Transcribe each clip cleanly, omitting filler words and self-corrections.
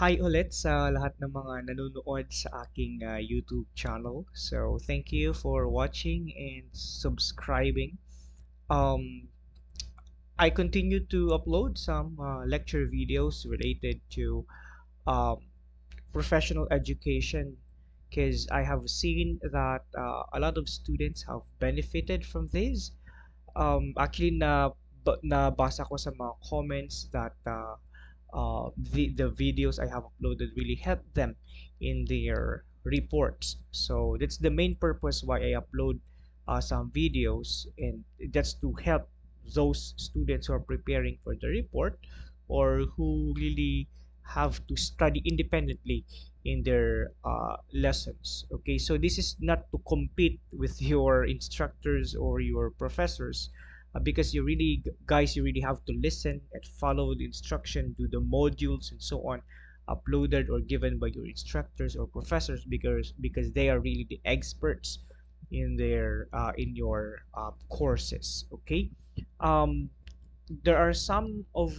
Hi ulit sa lahat ng mga nanonood sa aking YouTube channel. So, thank you for watching and subscribing. Um, I continue to upload some lecture videos related to um, professional education because I have seen that a lot of students have benefited from this. Actually, nabasa ko sa mga comments that the videos I have uploaded really help them in their reports. So that's the main purpose why I upload some videos, and that's to help those students who are preparing for the report or who really have to study independently in their lessons. Okay, so this is not to compete with your instructors or your professors, because you really have to listen and follow the instruction, do the modules and so on, uploaded or given by your instructors or professors, because they are really the experts in their in your courses. Okay. um, there are some of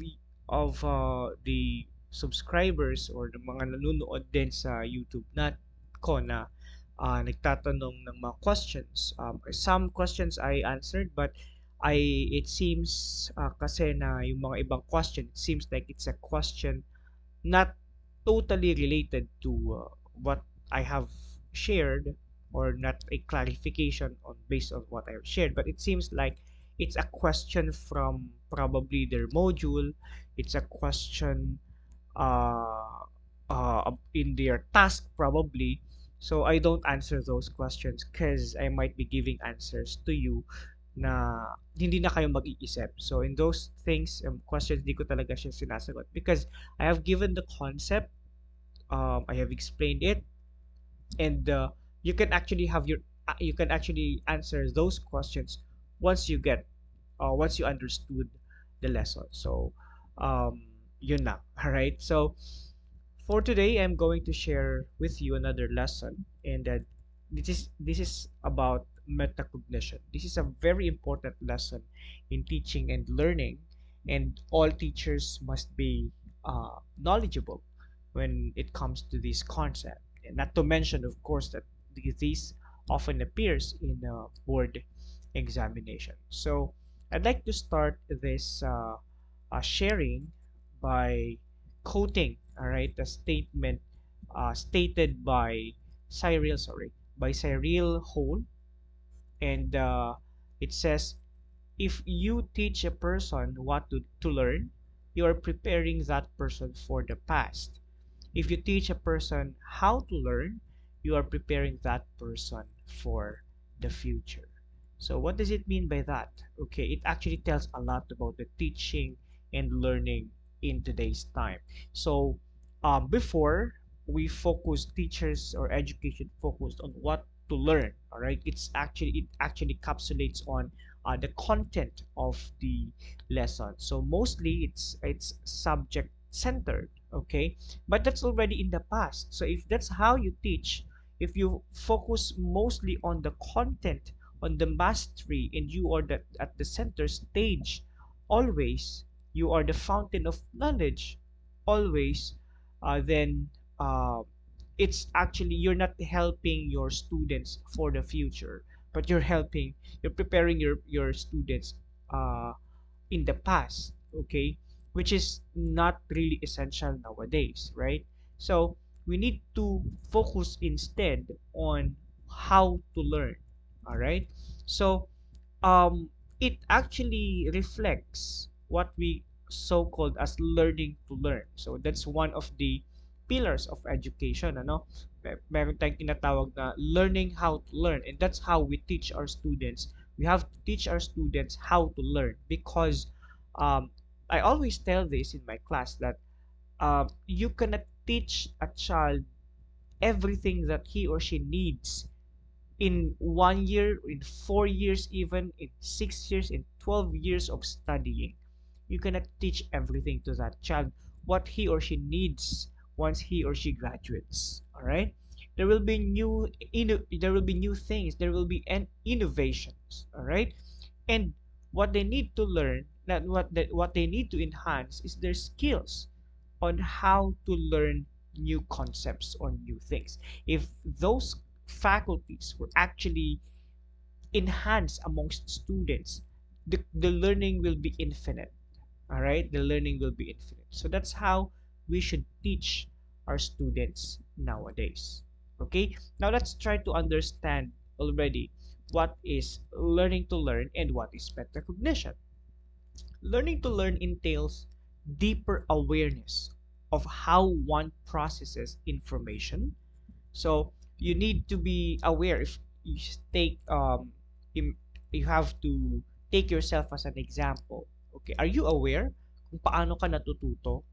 the subscribers or the mga nanonood din sa YouTube na nagtatanong ng mga questions. Some questions I answered, but it seems kasi na yung mga ibang question, it seems like it's a question not totally related to what I have shared, or not a clarification on based on what I have shared, but it seems like it's a question from probably their module. It's a question in their task probably. So I don't answer those questions because I might be giving answers to you na hindi na kayo mag-iisip. So in those things, questions, di ko talaga siya sinasagot because I have given the concept, I have explained it, and you can actually answer those questions once you get once you understood the lesson. So yun na. All right. So for today, I'm going to share with you another lesson, and this is about metacognition. This is a very important lesson in teaching and learning, and all teachers must be knowledgeable when it comes to this concept. And not to mention, of course, that this often appears in a board examination. So I'd like to start this sharing by quoting, all right, the statement stated by Cyril Hole, and it says, if you teach a person what to learn, you are preparing that person for the past. If you teach a person how to learn, you are preparing that person for the future. So what does it mean by that? Okay, it actually tells a lot about the teaching and learning in today's time. So before, we focus, teachers or education focused on what to learn. All right, it actually encapsulates on the content of the lesson. So mostly it's subject centered. Okay, but that's already in the past. So if that's how you teach, if you focus mostly on the content, on the mastery, and you are at the center stage, always, you are the fountain of knowledge, always, then uh, it's actually, you're not helping your students for the future, but you're preparing your students uh, in the past. Okay, which is not really essential nowadays, right? So we need to focus instead on how to learn. All right. So it actually reflects what we so-called as learning to learn. So that's one of the pillars of education, ano? Meron tayong tinatawag na learning how to learn, and that's how we teach our students. We have to teach our students how to learn, because um, I always tell this in my class that you cannot teach a child everything that he or she needs in 1 year, in 4 years, even in 6 years, in 12 years of studying. You cannot teach everything to that child what he or she needs once he or she graduates. All right, there will be there will be new things, there will be innovations. All right, and what they need to learn, what they need to enhance is their skills on how to learn new concepts or new things. If those faculties were actually enhanced amongst students, the learning will be infinite. All right, the learning will be infinite. So that's how we should teach our students nowadays. Okay, now let's try to understand already what is learning to learn and what is metacognition. Learning to learn entails deeper awareness of how one processes information. So you need to be aware. If you take you have to take yourself as an example. Okay, are you aware kung paano ka natututo?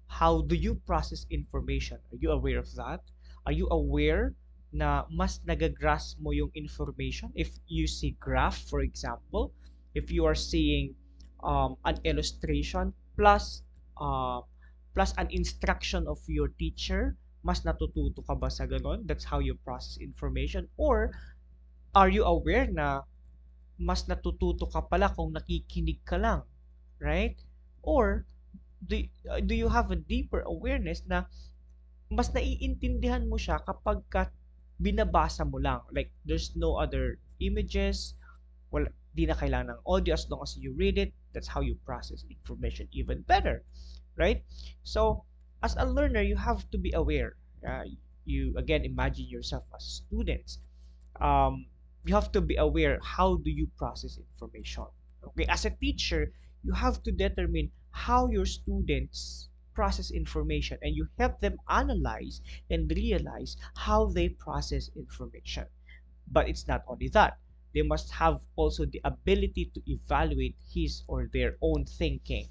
How do you process information? Are you aware of that? Are you aware na mas nagagrasp mo yung information? If you see graph, for example, if you are seeing an illustration uh, plus an instruction of your teacher, mas natututo ka ba sa ganon? That's how you process information. Or are you aware na mas natututo ka pala kung nakikinig ka lang, right? Or do you have a deeper awareness na mas naiintindihan mo siya kapag binabasa mo lang? Like, there's no other images, well, di na kailangan ng audio as long as you read it. That's how you process information even better, right? So, as a learner, you have to be aware. You again imagine yourself as students. Um, you have to be aware how do you process information. Okay, as a teacher, you have to determine how your students process information, and you help them analyze and realize how they process information. But it's not only that. They must have also the ability to evaluate his or their own thinking.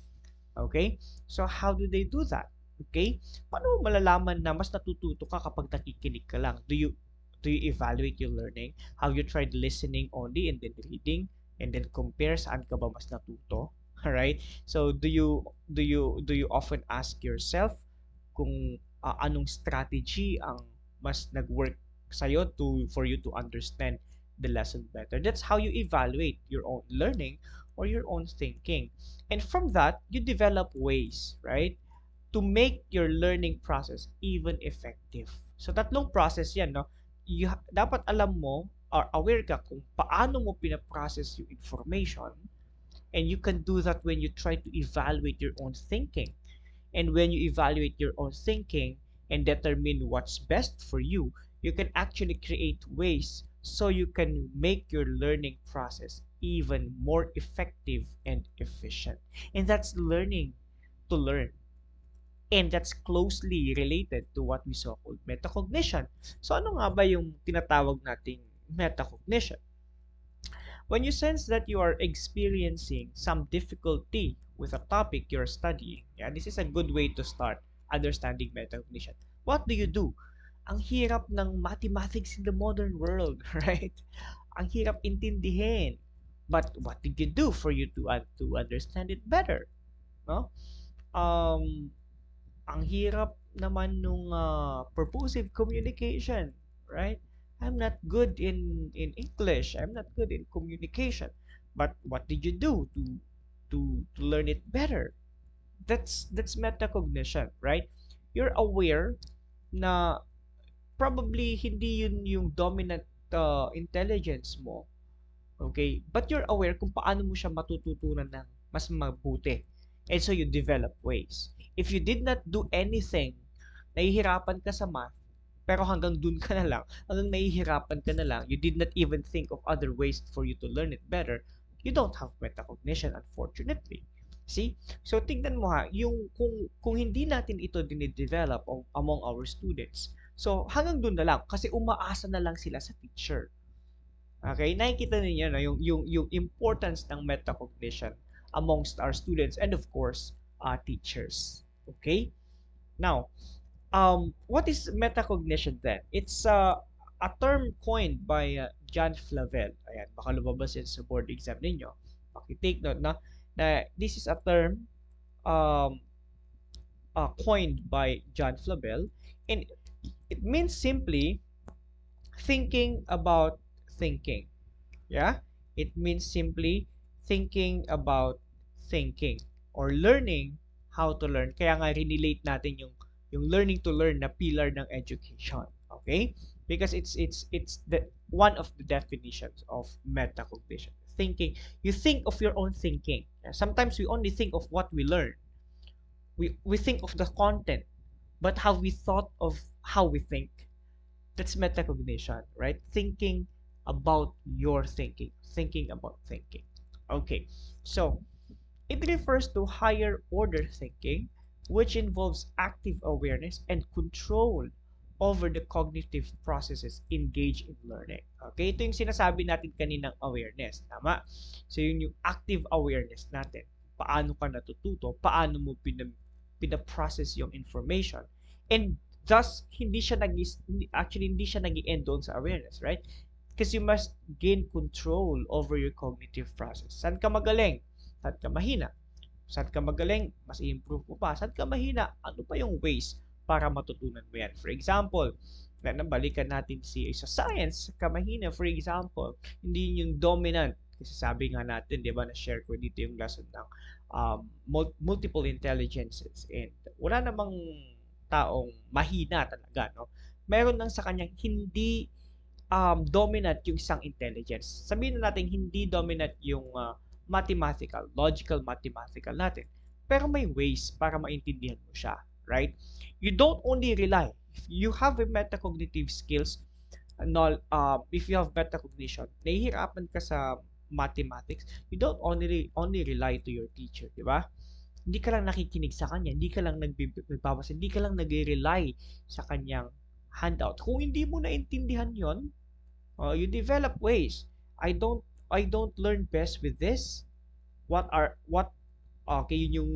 Okay? So how do they do that? Okay? Paano mo malalaman na mas natututo ka kapag nakikinig ka lang? Do you evaluate your learning? Have you tried listening only and then reading and then compare saan ka ba mas natuto? All right? So do you often ask yourself kung anong strategy ang mas nag-work sa'yo for you to understand the lesson better? That's how you evaluate your own learning or your own thinking. And from that, you develop ways, right, to make your learning process even effective. So tatlong process yan, no? Dapat alam mo or aware ka kung paano mo pinaprocess yung information, and you can do that when you try to evaluate your own thinking. And when you evaluate your own thinking and determine what's best for you, you can actually create ways so you can make your learning process even more effective and efficient. And that's learning to learn. And that's closely related to what we saw called metacognition. So ano nga ba yung tinatawag nating metacognition? When you sense that you are experiencing some difficulty with a topic you're studying, yeah, this is a good way to start understanding metacognition. What do you do? Ang hirap ng mathematics in the modern world, right? Ang hirap intindihin. But what did you do for you to understand it better? No? Ang hirap naman nung purposive communication, right? I'm not good in English. I'm not good in communication. But what did you do to learn it better? That's metacognition, right? You're aware na probably hindi yun yung dominant intelligence mo. Okay? But you're aware kung paano mo siya matututunan ng mas mabuti. And so you develop ways. If you did not do anything, nahihirapan ka sa math, pero hanggang dun ka na lang, hanggang nahihirapan ka na lang, you did not even think of other ways for you to learn it better, you don't have metacognition, unfortunately. See? So tingnan mo ha, yung kung hindi natin ito dinidevelop among our students, so hanggang dun na lang, kasi umaasa na lang sila sa teacher. Okay? Nakikita ninyo na yung importance ng metacognition amongst our students and of course, teachers. Okay? Now, what is metacognition then? It's a term coined by John Flavel. Ayan, baka lumabas yan sa board exam ninyo. Okay, take note na this is a term coined by John Flavel, and it means simply thinking about thinking. Yeah? It means simply thinking about thinking or learning how to learn. Kaya nga rinelate natin yung yung learning to learn na pillar ng education. Okay? Because it's the one of the definitions of metacognition. Thinking, you think of your own thinking. Sometimes we only think of what we learn. We think of the content, but have we thought of how we think? That's metacognition, right? Thinking about your thinking, thinking about thinking. Okay, so it refers to higher order thinking, which involves active awareness and control over the cognitive processes engaged in learning. Okay, ito yung sinasabi natin kaninang awareness. Tama? So yun yung active awareness natin. Paano ka natututo, paano mo pinaprocess yung information. And thus, hindi siya nag-end doon sa awareness, right? Because you must gain control over your cognitive process. Saan ka magaling? Saan ka mahina? Saan ka magaling? Mas i-improve mo pa. Saan ka mahina? Ano pa yung ways para matutunan mo yan? For example, balikan natin sa science, ka mahina, for example, hindi yung dominant. Kasi sabi nga natin, di ba, na-share ko dito yung lesson ng multiple intelligences. And wala namang taong mahina talaga, no? Meron lang sa kanyang hindi dominant yung isang intelligence. Sabihin na natin hindi dominant yung logical mathematical natin. Pero may ways para maintindihan mo siya, right? You don't only rely. If you have a metacognitive skills, if you have metacognition, nahihirapan ka sa mathematics, you don't only rely to your teacher, di ba? Hindi ka lang nakikinig sa kanya, hindi ka lang nagbabasa, hindi ka lang nagre-rely sa kanyang handout. Kung hindi mo naintindihan yon, you develop ways. I don't learn best with this. Okay, yun yung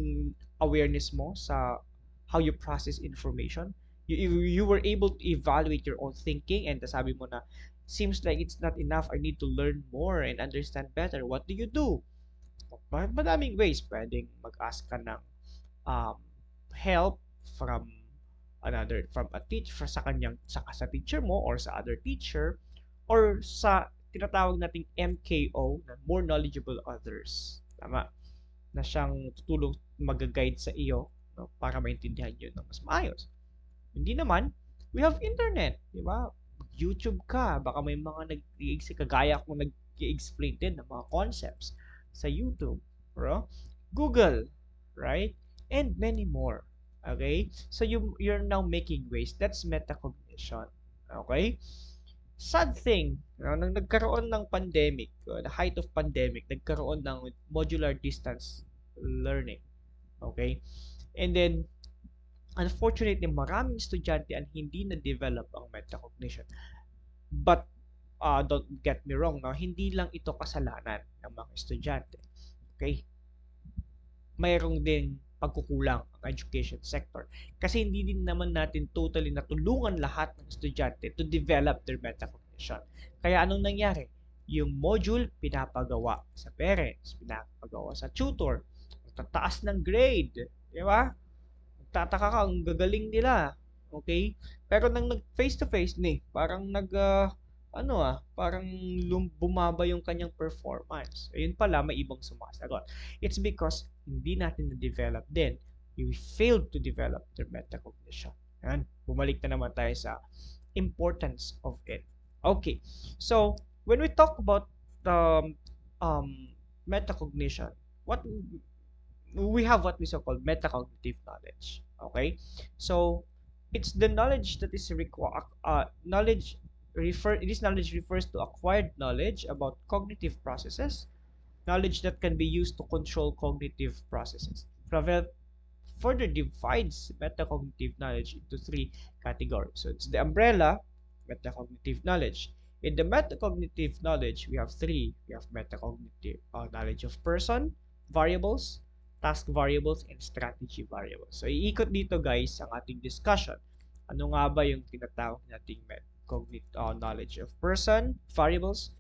awareness mo sa how you process information. You were able to evaluate your own thinking, and sabi mo na, seems like it's not enough. I need to learn more and understand better. What do you do? Madaming ways. Pwedeng mag-ask ka ng um, help from a teacher, sa teacher mo or sa other teacher, or sa tinatawag nating MKO, na more knowledgeable others. Tama? Na siyang tutulong mag-guide sa iyo, no, para maintindihan yun ng mas maayos. Hindi naman, we have internet, di ba? YouTube ka, baka may mga kagaya kung nag-explain din ng mga concepts sa YouTube, bro. Google, right? And many more. Okay? So you're now making ways. That's metacognition. Okay? Sad thing, nang nagkaroon ng pandemic, the height of pandemic, nagkaroon ng modular distance learning. Okay? And then, unfortunately, maraming estudyante ang hindi na-develop ang metacognition. But, don't get me wrong, no? Hindi lang ito kasalanan ng mga estudyante. Okay? Mayroong din pagkukulang ang education sector. Kasi hindi din naman natin totally natulungan lahat ng estudyante to develop their metacognition. Kaya anong nangyari? Yung module, pinapagawa sa parents, pinapagawa sa tutor, tataas ng grade, di ba? Tataka ka, ang gagaling nila. Okay? Pero nang nag-face to face parang parang bumaba yung kanyang performance. Ayun pala, may ibang sumasagot. It's because hindi natin na-develop din. We failed to develop their metacognition. Yan. Bumalik na naman tayo sa importance of it. Okay. So, when we talk about metacognition, we have what we so-called metacognitive knowledge. Okay? So, it's the knowledge that is required. This knowledge refers to acquired knowledge about cognitive processes, knowledge that can be used to control cognitive processes. Further divides metacognitive knowledge into three categories. So it's the umbrella, metacognitive knowledge. In the metacognitive knowledge, we have three. We have metacognitive knowledge of person, variables, task variables, and strategy variables. So iikot dito guys ang ating discussion. Ano nga ba yung tinatawag nating metacognitive knowledge of person, variables,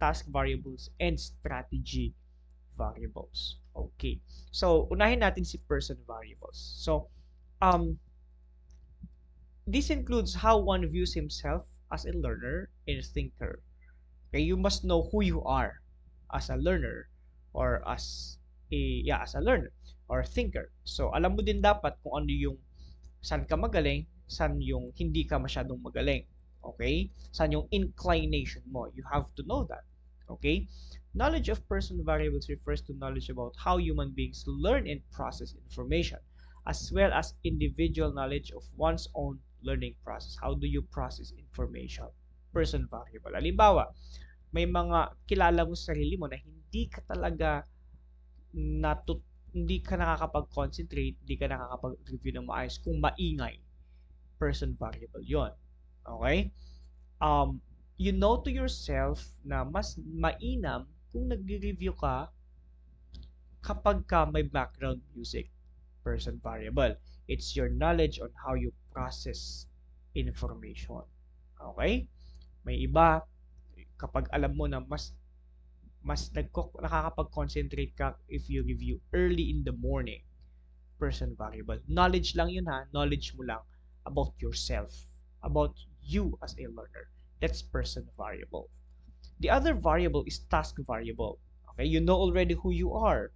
task variables, and strategy variables. Okay. So, unahin natin si person variables. So, this includes how one views himself as a learner and a thinker. Okay, you must know who you are as a learner or as a learner or thinker. So, alam mo din dapat kung ano yung Saan ka magaling, saan yung hindi ka masyadong magaling. Okay? Saan yung inclination mo. You have to know that. Okay? Knowledge of person variables refers to knowledge about how human beings learn and process information, as well as individual knowledge of one's own learning process. How do you process information? Person variable. Halimbawa, may mga kilala mo sa sarili mo na hindi ka talaga hindi ka nakakapag-concentrate, hindi ka nakakapag-review ng maayos kung maingay. Person variable yon. Okay? You know to yourself na mas mainam kung nag-review ka kapag ka may background music. Person variable. It's your knowledge on how you process information. Okay? May iba, kapag alam mo na mas nakakapag-concentrate ka if you review early in the morning. Person variable. Knowledge lang yun ha. Knowledge mo lang about yourself, about you as a learner. That's person variable. The other variable is task variable. Okay, you know already who you are,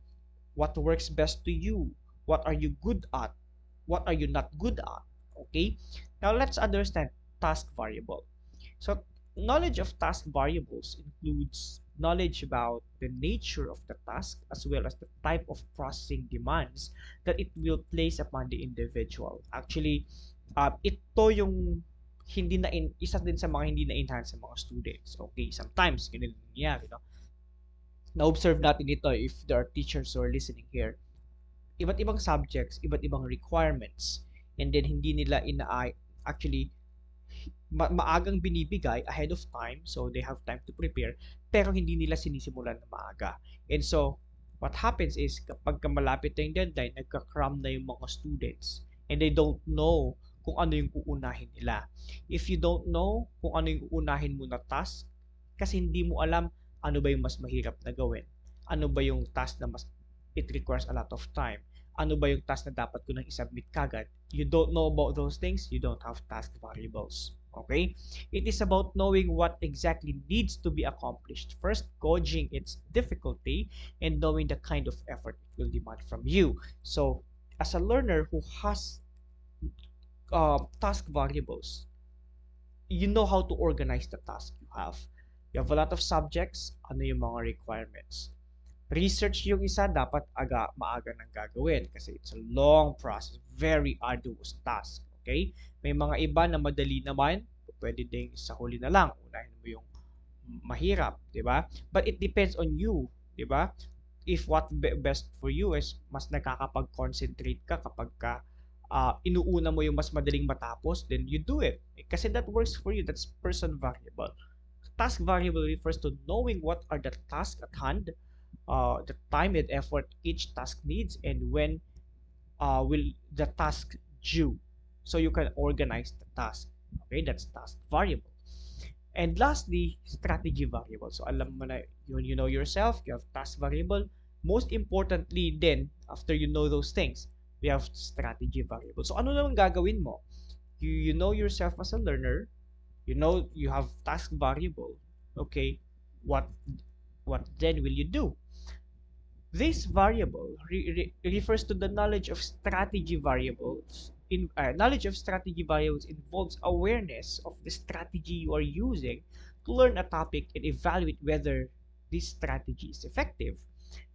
what works best to you, what are you good at, what are you not good at. Okay, now let's understand task variable. So knowledge of task variables includes knowledge about the nature of the task as well as the type of processing demands that it will place upon the individual. Actually, ito yung isa din sa mga hindi na-enhance sa mga students. Okay, sometimes ganun nangyayari, no? Na-observe natin ito if there are teachers who are listening here. Iba't ibang subjects, iba't ibang requirements, and then hindi nila actually maagang binibigay ahead of time, so they have time to prepare, pero hindi nila sinisimulan na maaga. And so, what happens is, kapag malapit na yung deadline, nagka-cram na yung mga students, and they don't know kung ano yung uunahin nila. If you don't know kung ano yung uunahin mo na task, kasi hindi mo alam ano ba yung mas mahirap na gawin, ano ba yung task na it requires a lot of time, ano ba yung task na dapat ko nang isubmit kagad. You don't know about those things, you don't have task variables. Okay? It is about knowing what exactly needs to be accomplished. First, gauging its difficulty and knowing the kind of effort it will demand from you. So, as a learner who has task variables, you know how to organize the task you have. You have a lot of subjects, ano yung mga requirements. Research yung isa, dapat maaga nang gagawin kasi it's a long process, very arduous task. Okay? May mga iba na madali naman, pwede ding sa huli na lang, unahin mo yung mahirap, di ba? But it depends on you, di ba? If what best for you is mas nakakapag-concentrate ka kapag inuuna mo yung mas madaling matapos, then you do it. Kasi that works for you, that's person variable. Task variable refers to knowing what are the tasks at hand, the time and effort each task needs, and when will the task due, so you can organize the task. Okay, that's task variable. And lastly, strategy variable. So alam mo na you know yourself, you have task variable. Most importantly then, after you know those things, we have strategy variable. So ano naman gagawin mo? You know yourself as a learner, you know you have task variable. Okay, what then will you do? This variable refers to the knowledge of strategy variables. Knowledge of strategy variables involves awareness of the strategy you are using to learn a topic and evaluate whether this strategy is effective.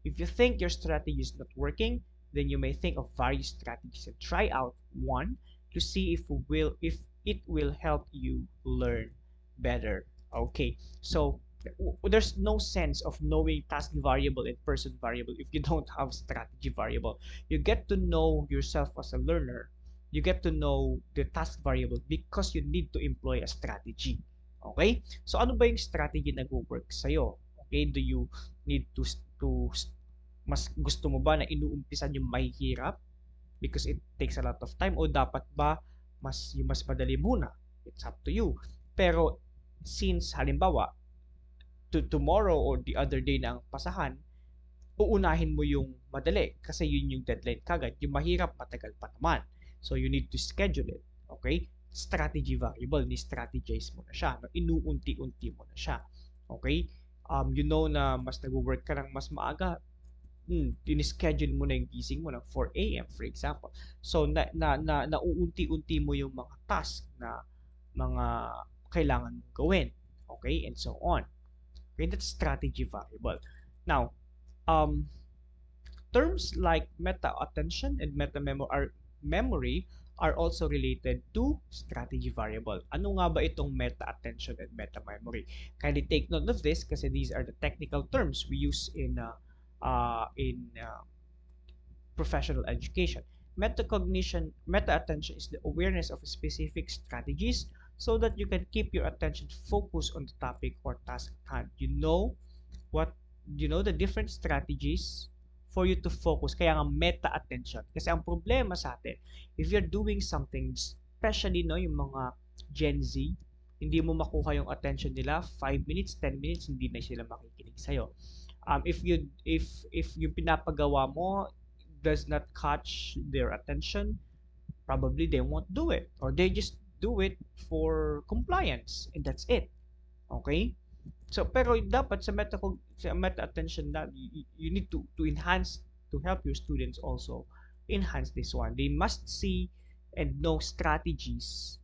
If you think your strategy is not working, then you may think of various strategies and try out one to see if it will help you learn better. Okay, so there's no sense of knowing task variable and person variable if you don't have strategy variable. You get to know yourself as a learner. You get to know the task variable because you need to employ a strategy. Okay? So ano ba yung strategy na go-work sa'yo? Okay? Do you need to mas gusto mo ba na inuumpisan yung mahihirap because it takes a lot of time, o dapat ba yung mas madali muna? It's up to you. Pero since halimbawa tomorrow or the other day na ang pasahan, uunahin mo yung madali kasi yun yung deadline kagad. Yung mahirap, matagal pa naman. So you need to schedule it. Okay? Strategy variable, ni-strategize mo na siya. Inuunti-unti mo na siya. Okay? You know na mas nag-work ka ng mas maaga, schedule mo na yung gising mo ng 4 a.m. for example. So nauunti-unti mo yung mga task na mga kailangan mong gawin. Okay? And so on. Okay, that's strategy variable. Now, um, terms like meta attention and meta memory are also related to strategy variable. Ano nga ba itong meta attention and meta memory? Kindly take note of this kasi these are the technical terms we use in professional education. Metacognition, meta attention is the awareness of specific strategies so that you can keep your attention focused on the topic or task at hand. What the different strategies for you to focus, kaya nga meta attention. Kasi ang problema sa atin, if you're doing something, especially yung mga Gen Z, hindi mo makuha yung attention nila 5 minutes, 10 minutes, hindi na sila makikinig sa'yo. If yung pinapagawa mo does not catch their attention, probably they won't do it, or they just do it for compliance, and that's it. Okay? So, pero dapat sa meta attention na you need to enhance, to help your students also enhance this one. They must see and know strategies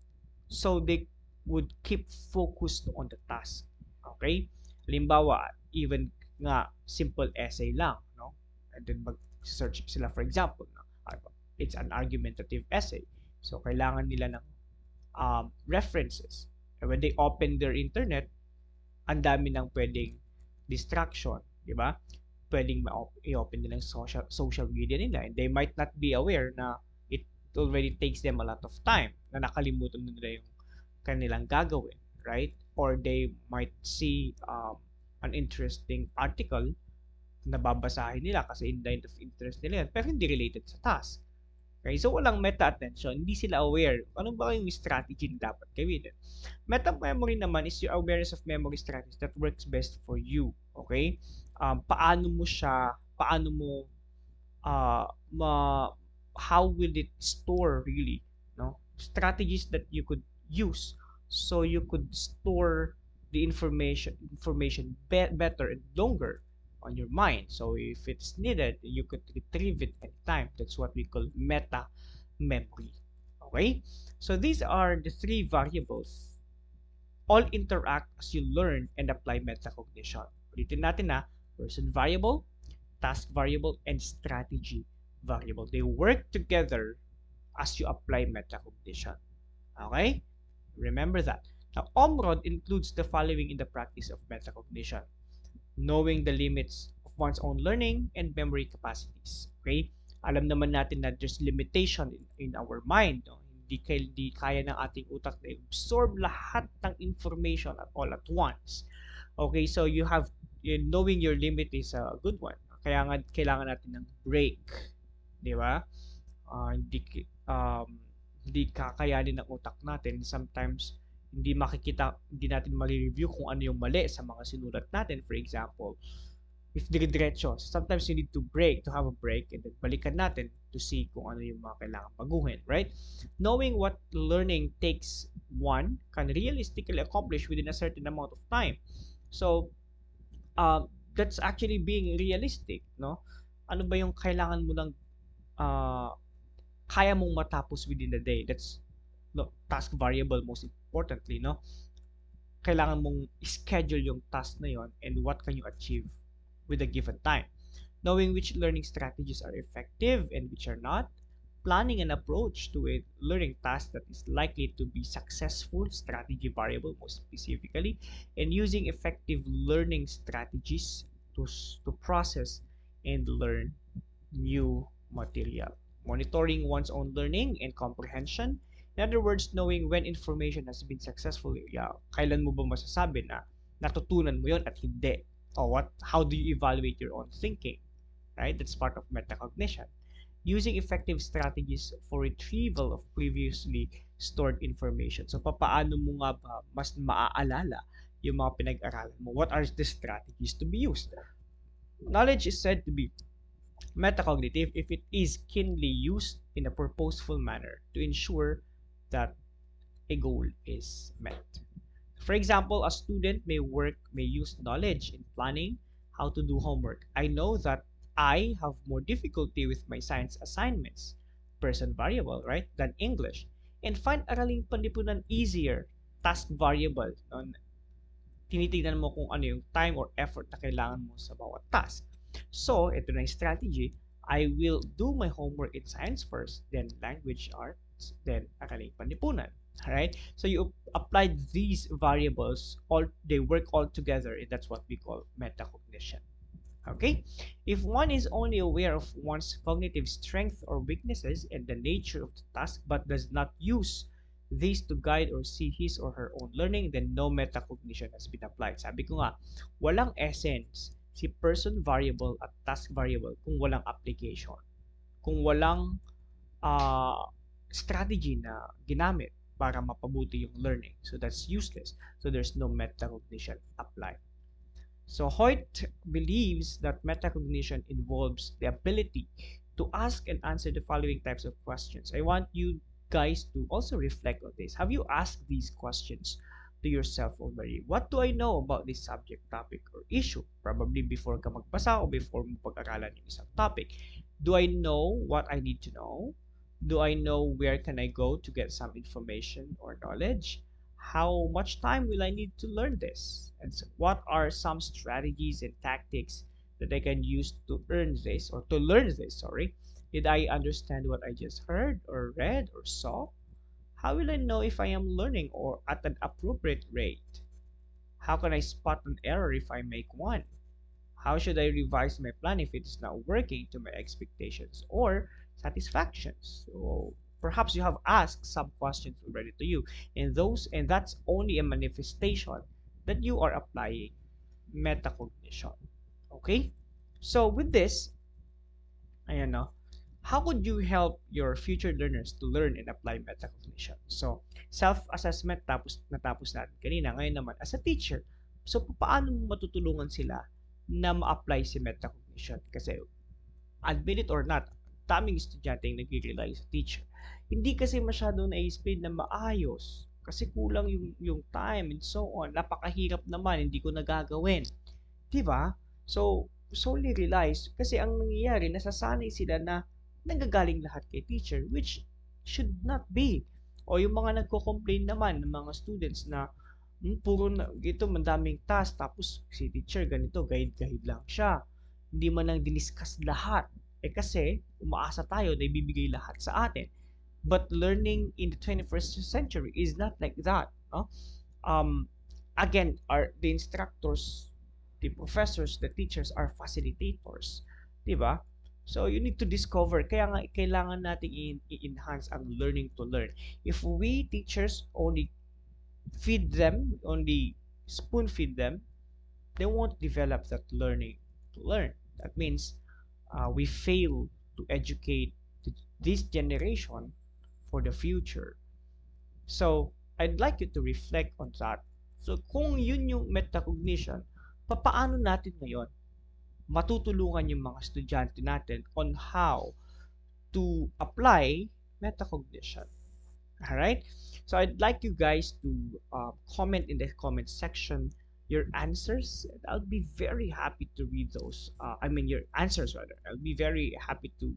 so they would keep focused on the task. Okay? Halimbawa, even nga simple essay lang, no? And then mag-search sila, for example, no? It's an argumentative essay. So kailangan nila ng references. And when they open their internet, ang dami ng pwedeng distraction, di ba? Pwedeng i-open nila yung social media nila, and they might not be aware na it already takes them a lot of time, na nakalimutan nila yung kanilang gagawin, right? Or they might see an interesting article na babasahin nila kasi in line of interest nila yan, pero hindi related sa task. Okay? So, walang meta-attention. Hindi sila aware. Ano ba yung strategy na dapat gawin? Meta-memory naman is your awareness of memory strategies that works best for you. Okay? Paano mo, how will it store really? No? Strategies that you could use so you could store the information better and longer on your mind. So if it's needed, you could retrieve it anytime. That's what we call meta memory. Okay? So these are the three variables. All interact as you learn and apply metacognition. Ulitin natin na, person variable, task variable, and strategy variable. They work together as you apply metacognition. Okay? Remember that. Now, OMROD includes the following in the practice of metacognition. Knowing the limits of one's own learning and memory capacities. Okay? Alam naman natin na there's limitation in our mind. No? Hindi kaya ng ating utak na absorb lahat ng information at all at once. Okay, so knowing your limit is a good one. Kaya nga kailangan natin ng break. Di ba? Hindi kakayanin ng utak natin. Sometimes, hindi natin ma-review kung ano yung mali sa mga sinulat natin. For example, if dire-diretso, sometimes you need to have a break, and then balikan natin to see kung ano yung mga kailangan baguhin, right? Knowing what learning takes one can realistically accomplish within a certain amount of time. So, that's actually being realistic, no? Ano ba yung kailangan mo ng kaya mong matapos within the day? That's task variable, most importantly, no? Kailangan mong schedule yung task na yon and what can you achieve with a given time. Knowing which learning strategies are effective and which are not. Planning an approach to a learning task that is likely to be successful, strategy variable most specifically, and using effective learning strategies to process and learn new material. Monitoring one's own learning and comprehension. In other words, knowing when information has been successfully, kailan mo ba masasabi na natutunan mo yon at hindi? Or how do you evaluate your own thinking? Right? That's part of metacognition. Using effective strategies for retrieval of previously stored information. So, papaano mo nga ba mas maaalala yung mga pinag-aralan mo? What are the strategies to be used? Knowledge is said to be metacognitive if it is keenly used in a purposeful manner to ensure that a goal is met. For example, a student may use knowledge in planning how to do homework. I know that I have more difficulty with my science assignments, person variable, right, than English. And find araling panlipunan easier, task variable. No? Tinitignan mo kung ano yung time or effort na kailangan mo sa bawat task. So, ito na yung strategy. I will do my homework in science first, then language arts, then akaling panlipunan. Alright? So, you applied these variables, all they work all together, and that's what we call metacognition. Okay? If one is only aware of one's cognitive strength or weaknesses and the nature of the task but does not use these to guide or see his or her own learning, then no metacognition has been applied. Sabi ko nga, walang essence si person variable at task variable kung walang application. Kung walang strategy na ginamit para mapabuti yung learning. So that's useless. So there's no metacognition applied. So Hoyt believes that metacognition involves the ability to ask and answer the following types of questions. I want you guys to also reflect on this. Have you asked these questions to yourself already? What do I know about this subject, topic, or issue? Probably before ka magbasa o before mo pag-aralan yung isang topic. Do I know what I need to know? Do I know where can I go to get some information or knowledge? How much time will I need to learn this? And so what are some strategies and tactics that I can use to earn this or to learn this, sorry? Did I understand what I just heard or read or saw? How will I know if I am learning or at an appropriate rate? How can I spot an error if I make one? How should I revise my plan if it is not working to my expectations or satisfactions? So perhaps you have asked some questions already to you, and that's only a manifestation that you are applying metacognition. Okay? So with this, ayan no, how could you help your future learners to learn and apply metacognition? So, self-assessment natapos natin kanina. Ngayon naman, as a teacher, so paano mo matutulungan sila na ma-apply si metacognition? Kasi, admit it or not, daming estudyante yung nag-rely sa teacher. Hindi kasi masyadong na-explain na maayos. Kasi kulang yung time and so on. Napakahirap naman, hindi ko nagagawin. Diba? So, solely relies kasi ang nangyayari, nasasanay sila na nanggagaling lahat kay teacher, which should not be. O yung mga nagko-complain naman ng mga students na puro na, ito madaming task tapos si teacher ganito, guide-guide lang siya. Hindi man lang diniscuss lahat. Kasi umaasa tayo na ibibigay lahat sa atin. But learning in the 21st century is not like that. No? Again, the instructors, the professors, the teachers are facilitators. Diba? So, you need to discover. Kaya nga, kailangan natin i-enhance ang learning to learn. If we teachers only feed them, only spoon feed them, they won't develop that learning to learn. That means we fail to educate this generation for the future. So, I'd like you to reflect on that. So, kung yun yung metacognition, paano natin ngayon matutulungan yung mga estudyante natin on how to apply metacognition? Alright? So, I'd like you guys to comment in the comment section your answers. I'll be very happy to read those. Your answers rather. I'll be very happy to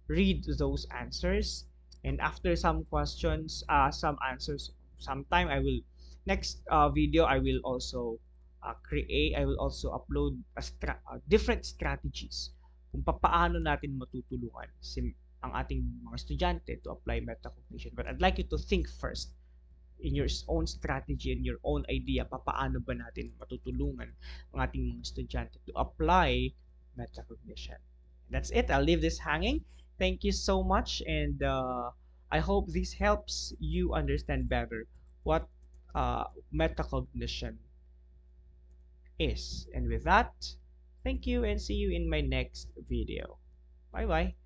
read those answers. And after some questions, some answers, sometime I will, next video, I will also I will also upload different strategies kung paano natin matutulungan ang ating mga estudyante to apply metacognition. But I'd like you to think first in your own strategy and your own idea, paano ba natin matutulungan ang ating mga estudyante to apply metacognition. That's it. I'll leave this hanging. Thank you so much, and I hope this helps you understand better what metacognition is. And with that, thank you and see you in my next video. Bye bye.